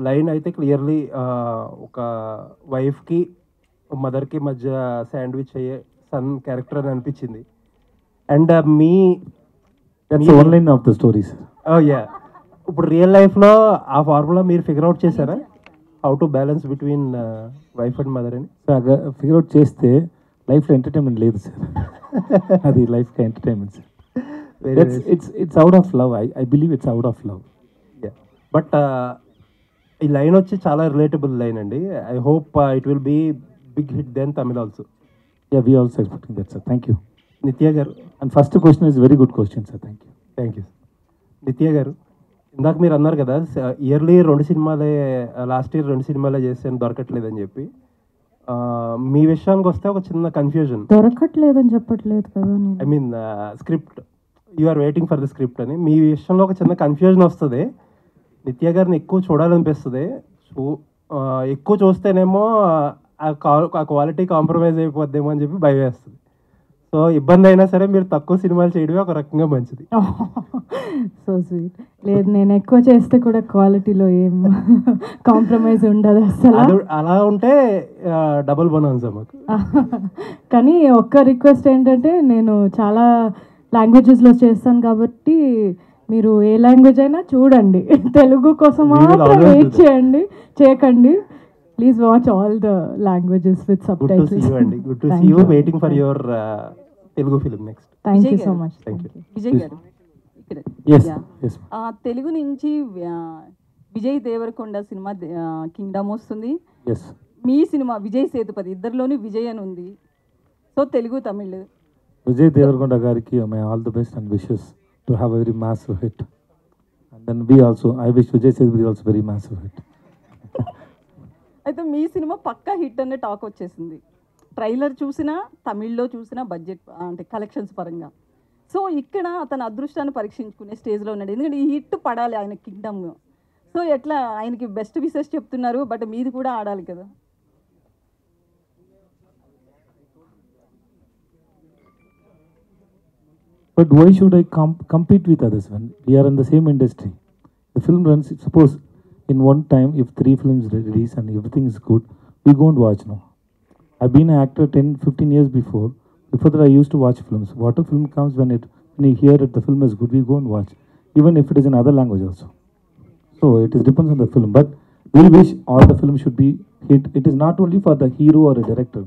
Line అయితే clearly ఒక వైఫ్కి మదర్కి మధ్య శాండ్విచ్ అయ్యే సన్ క్యారెక్టర్ అని అనిపించింది. And that's one line of the story sir. Yeah, ఇప్పుడు రియల్ లైఫ్లో ఆ ఫార్ములా మీరు ఫిగర్ అవుట్ చేశారా, how to balance between wife and mother అని? ఫిగర్ అవుట్ చేస్తే లైఫ్లో ఎంటర్టైన్మెంట్ లేదు సార్. అది లైఫ్కి entertainment sir. It's out of love. I believe it's out of love. But ఈ లైన్ వచ్చి చాలా రిలేటబుల్ లైన్ అండి. I hope it will be big hit then Tamil also. Yeah, we also expecting that sir. Thank you. Nithya garu, and first question is very good question sir. Thank you. Thank you. Nithya garu, ఇందాక మీరు అన్నారు కదా yearly 2 సినిమాలే, last year 2 సినిమాలే చేసాను దొరకట్లేదని చెప్పి. మీ విషయానికి వస్తే ఒక చిన్న కన్ఫ్యూజన్. దొరకట్లేదని చెప్పట్లేదు కదా, I mean script, you are waiting for the script అని మీ విషయంలో ఒక చిన్న కన్ఫ్యూజన్ వస్తుంది. నిత్య గారిని ఎక్కువ చూడాలనిపిస్తుంది. సో ఎక్కువ చూస్తేనేమో ఆ క్వాలిటీ కాంప్రమైజ్ అయిపోద్దేమో అని చెప్పి భయం వేస్తుంది. సో ఇబ్బంది అయినా సరే మీరు తక్కువ సినిమాలు చేయడమే ఒక రకంగా మంచిది. So sweet. లేదు, నేను ఎక్కువ చేస్తే కూడా క్వాలిటీలో ఏం కాంప్రమైజ్ ఉండదు అసలు. అలా ఉంటే డబుల్ బోనస్ మాకు. కానీ ఒక్క రిక్వెస్ట్ ఏంటంటే, నేను చాలా లాంగ్వేజెస్లో చేస్తాను కాబట్టి మీరు ఏ లాంగ్వేజ్ అయినా చూడండి, తెలుగు కోసం మాత్రం వెయిట్ చేయకండి. Please watch all the languages with subtitles. Good to see you. Waiting for your Telugu film next. Thank you so much. Vijay garu, Telugu నుంచి విజయ్ దేవరకొండ సినిమా కింగ్డమ్ వస్తుంది. మీ సినిమా విజయ్ సేతుపతి, ఇద్దరిలోని విజయ్ అని ఉంది. సో తెలుగు తమిళ్. విజయ్ దేవరకొండ గారికి my all the best and wishes to have a very massive hit, and then I wish Vijay Sethupathi also very massive hit. అయితే మీ సినిమా పక్కా హిట్ అనే టాక్ వచ్చేసింది. ట్రైలర్ చూసినా, తమిళ్లో చూసినా, బడ్జెట్ అంటే కలెక్షన్స్ పరంగా. సో ఇక్కడ అతను అదృష్టాన్ని పరీక్షించుకునే స్టేజ్లో ఉన్నాడు. ఎందుకంటే ఈ హిట్ పడాలి ఆయన కింగ్డమ్. సో ఎట్లా ఆయనకి బెస్ట్ విషెస్ చెప్తున్నారు, బట్ మీది కూడా ఆడాలి కదా. But why should I compete with others when we are in the same industry? The film runs, suppose in one time, if 3 films release and everything is good, we go and watch now. I've been an actor 10-15 years before. Before that, I used to watch films. What a film comes when you hear it, the film is good, we go and watch. Even if it is in other language also. So it depends on the film. But we wish all the films should be hit. It is not only for the hero or a director.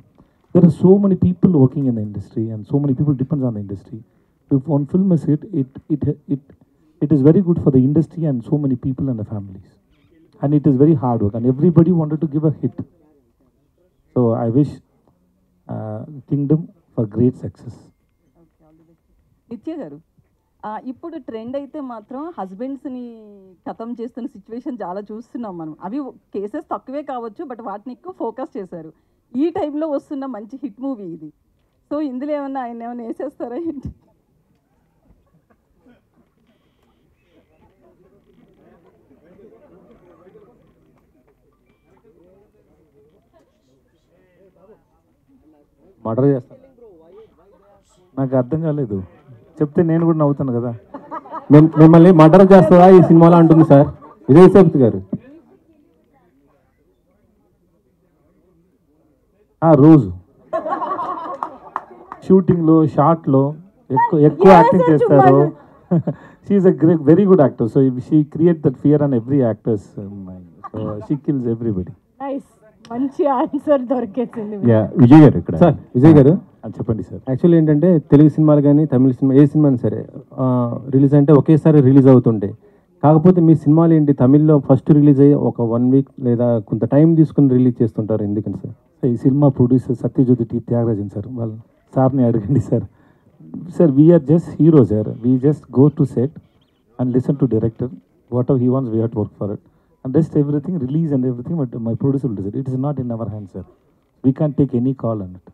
There are so many people working in the industry and so many people depends on the industry. If one film is hit, it is very good for the industry and so many people and the families. And it is very hard work and everybody wanted to give a hit. So I wish Kingdom for great success. నిత్య గారు, ఇప్పుడు trend అయితే మాత్రం హస్బెండ్స్ని ఖతం చేస్తున్న situation చాలా చూస్తున్నాం మనం. అవి కేసెస్ తక్కువే కావచ్చు, బట్ వాటిని ఎక్కువ ఫోకస్ చేశారు. ఈ టైంలో వస్తున్న మంచి హిట్ మూవీ ఇది. సో ఇందులో ఏమన్నా ఆయన ఏమైనా వేసేస్తారా ఏంటి? మర్డర్ చేస్తాను, నాకు అర్థం కాలేదు. చెప్తే నేను కూడా నవ్వుతాను కదా. మిమ్మల్ని మర్డర్ చేస్తుందా ఈ సినిమాలో అంటుంది సార్ విజయ్ సేతుపతి గారు. రోజు షూటింగ్లో, షార్ట్లో ఎక్కువ యాక్టింగ్ చేస్తారు. She's a very good actor. So she create that fear on every actor's mind. So she kills everybody. మంచి ఆన్సర్ దొరికేసింది. విజయ్ గారు ఇక్కడ. సార్ విజయ్ గారు చెప్పండి సార్. యాక్చువల్లీ ఏంటంటే తెలుగు సినిమాలు కానీ తమిళ సినిమా ఏ సినిమా అయినా సరే రిలీజ్ అంటే ఒకేసారి రిలీజ్ అవుతుంటాయి. కాకపోతే మీ సినిమాలు ఏంటి తమిళ్లో ఫస్ట్ రిలీజ్ అయ్యి ఒక 1 వీక్ లేదా కొంత టైం తీసుకుని రిలీజ్ చేస్తుంటారు, ఎందుకని సార్? ఈ cinema producer Sathya Jyothi T Thyagarajan sir, వాళ్ళ సార్ని అడగండి sir. Sir we're just hero sir. We just go to set and listen to director. Whatever he wants we have to work for it. And rest everything, release and everything, but my producer will decide. It is not in our hands, sir. We can't take any call on it.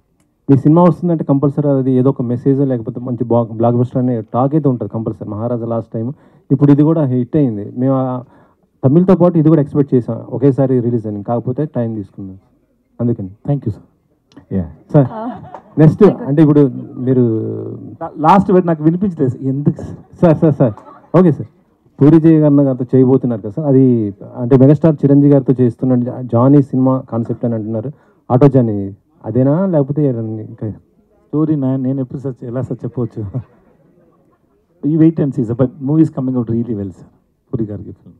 Me cinema వస్తుందంటే compulsory అది ఏదో ఒక message లేకపోతే మంచి block buster అనే talk అయితే ఉంటుంది compulsory. మహారాజా last time, ఇప్పుడు ఇది కూడా హిట్ అయింది. మేము తమిళ్తో పాటు ఇది కూడా ఎక్స్పెక్ట్ చేసాం ఒకేసారి రిలీజ్ అని, కాకపోతే టైం తీసుకున్నాం అందుకని. Thank you sir. Sir next అంటే ఇప్పుడు మీరు లాస్ట్ నాకు వినిపించలేదు ఎందుకు సార్ ఓకే సార్. సూర్యజయ్ గారితో చేయబోతున్నారు కదా సార్, అది అంటే మెగాస్టార్ చిరంజీవి గారితో చేస్తున్న జానీ సినిమా కాన్సెప్ట్ అని అంటున్నారు. ఆటో జానీ అదేనా, లేకపోతే ఇంకా స్టోరీ నేను ఎప్పుడు ఎలా సార్ చెప్పవచ్చు. ఈ wait and see sir, but movies coming out really well sir. Puri గారికి ఫిల్మ్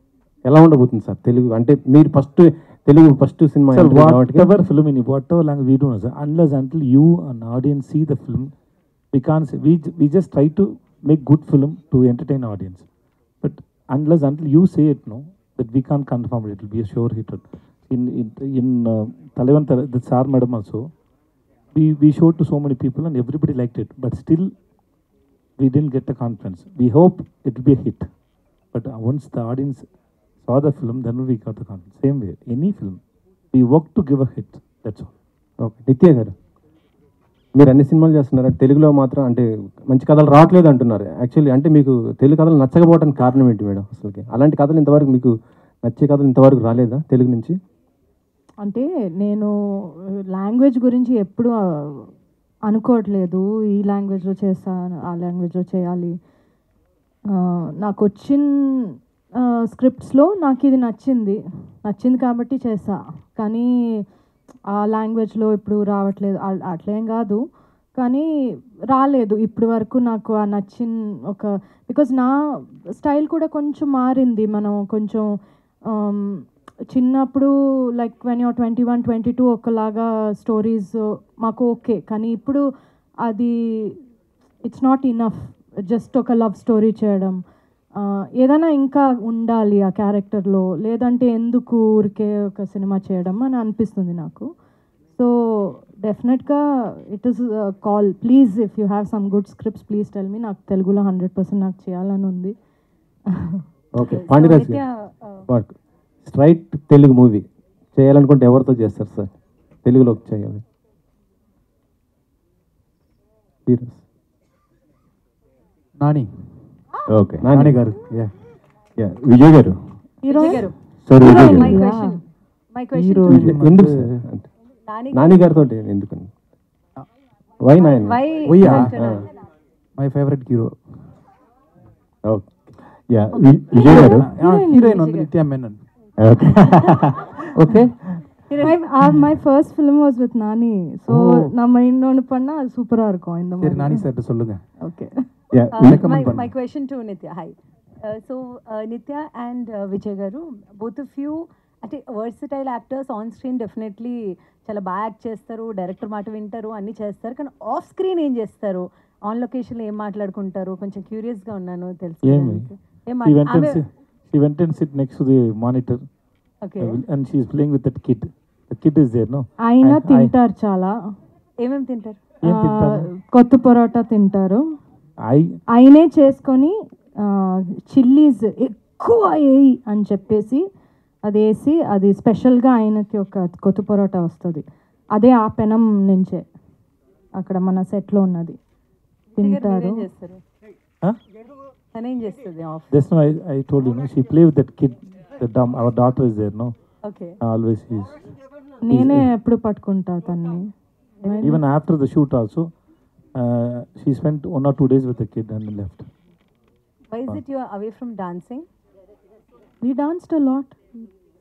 ఎలా ఉండబోతుంది సార్? తెలుగు అంటే మీరు తెలుగు ఫస్ట్ సినిమా sir, whatever film in whatever language we do know, sir, unless until you an audience see the film, we can't say, we just try to make good film to entertain audience, but unless until you say it, no, that we can't confirm it will be a sure hit. In Talavan the Sar madam also, we showed to so many people and everybody liked it, but still we didn't get the confidence. We hope it will be a hit, but once the audience saw the film, then we got the confidence. Same way, any film, we work to give a hit, that's all. Okay. నిత్య గారు, మీరు అన్ని సినిమాలు చేస్తున్నారు, తెలుగులో మాత్రం అంటే మంచి కథలు రావట్లేదు అంటున్నారు. యాక్చువల్లీ అంటే మీకు తెలుగు కథలు నచ్చకపోవడానికి కారణం ఏంటి మేడం? అసలుకి అలాంటి కథలు ఇంతవరకు మీకు నచ్చే కథలు ఇంతవరకు రాలేదా తెలుగు నుంచి? అంటే నేను లాంగ్వేజ్ గురించి ఎప్పుడు అనుకోవట్లేదు, ఈ లాంగ్వేజ్లో చేస్తాను, ఆ లాంగ్వేజ్లో చేయాలి. నాకు వచ్చిన స్క్రిప్ట్స్లో నాకు ఇది నచ్చింది కాబట్టి చేసా. కానీ ఆ లాంగ్వేజ్లో ఇప్పుడు రావట్లేదు అట్లేం కాదు, కానీ రాలేదు ఇప్పటి వరకు నాకు ఆ నచ్చిన ఒక, బికాజ్ నా స్టైల్ కూడా కొంచెం మారింది. మనం కొంచెం చిన్నప్పుడు లైక్ వెన్ యూర్ 21, 22 ఒకలాగా స్టోరీస్ మాకు ఓకే, కానీ ఇప్పుడు అది ఇట్స్ నాట్ ఇనఫ్ జస్ట్ ఒక లవ్ స్టోరీ చేయడం. ఏదైనా ఇంకా ఉండాలి ఆ క్యారెక్టర్లో, లేదంటే ఎందుకు ఊరికే ఒక సినిమా చేయడం అని అనిపిస్తుంది నాకు. సో డెఫినెట్గా it is call, please if you have some good scripts please tell me. నాకు తెలుగులో 100% నాకు చేయాలని ఉంది. ఓకే. పాండిరాజ్ గారు, స్ట్రైట్ తెలుగు మూవీ చేయాలనుకుంటే ఎవరితో చేస్తారు సార్? తెలుగులో చేయాలి నాని. ఓకే. నాని గారు, విజయ్ గారు. గారు sir Vijay garu. My question ఎందుకు సార్ నాని గారితో ఎందుకని? Why Nani? My favourite hero. Okay. Vijay garu. Heroine ఉంది Nithya Menen. Okay. my first film was with Nani, so நம்ம இன்னொன்னு பண்ணா அது சூப்பரா இருக்கும் இந்த சரி, மாதிரி. நானி சார் சொல்லுங்க. Okay. My question to Nitya. Hi. So Nitya and Vijay garu, both of you అంటే versatile actors. On screen definitely చాలా బాగా యాక్ట్ చేస్తారు, డైరెక్టర్ మాట వింటారు, అన్నీ చేస్తారు, కానీ ఆఫ్ స్క్రీన్ ఏం చేస్తారు? ఆన్ లొకేషన్లో ఏం మాట్లాడుకుంటారు? కొంచెం క్యూరియస్గా ఉన్నాను తెలుసుకోవడానికి. She went and sit next to the monitor. Okay. And she is playing with that kid. The kid is there, no? ఆయన తింటారు చాలా. ఏమేమి తింటారు? కొత్త పరోటా తింటారు. ఆయనే చేసుకొని చిల్లీస్ ఎక్కువ వేయి అని చెప్పేసి అది వేసి, అది స్పెషల్గా ఆయనకి ఒక కొత్త పరోటా వస్తుంది, అదే ఆ పెనం నుంచే అక్కడ మన సెట్లో ఉన్నది తింటారు. తనేం చేస్తుంది of? Just now I told you, no? She play with that kid. Our daughter is there, no? Okay. Always she is. నేనే ఎప్పుడు పట్టుకుంటా తన్ని. Even after the shoot also, she spent 1 or 2 days with the kid and left. Why is it you are away from dancing? We danced a lot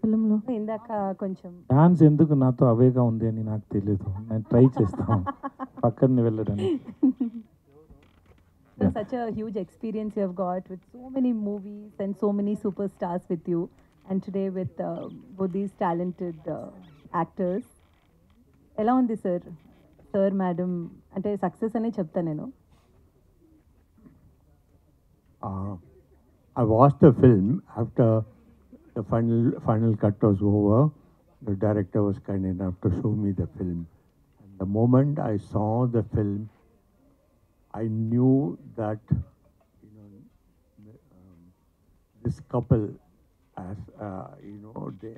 ఫిల్మ్లో. ఇందాక కొంచెం dance ఎందుకు నాతో అవేగా ఉంది అని నాకు తెలియదు, నేను ట్రై చేస్తాను పక్కన వెళ్ళడానికి. Such a huge experience you have got with so many movies and so many superstars with you, and today with both these talented actors. ఎలా ఉంది సార్ మేడం? అంటే సక్సెస్ అనే చెప్తా నేను. I watched the film after the final cut was over. The director was kind enough to show me the film. And the moment I saw the film, I knew that this couple, as they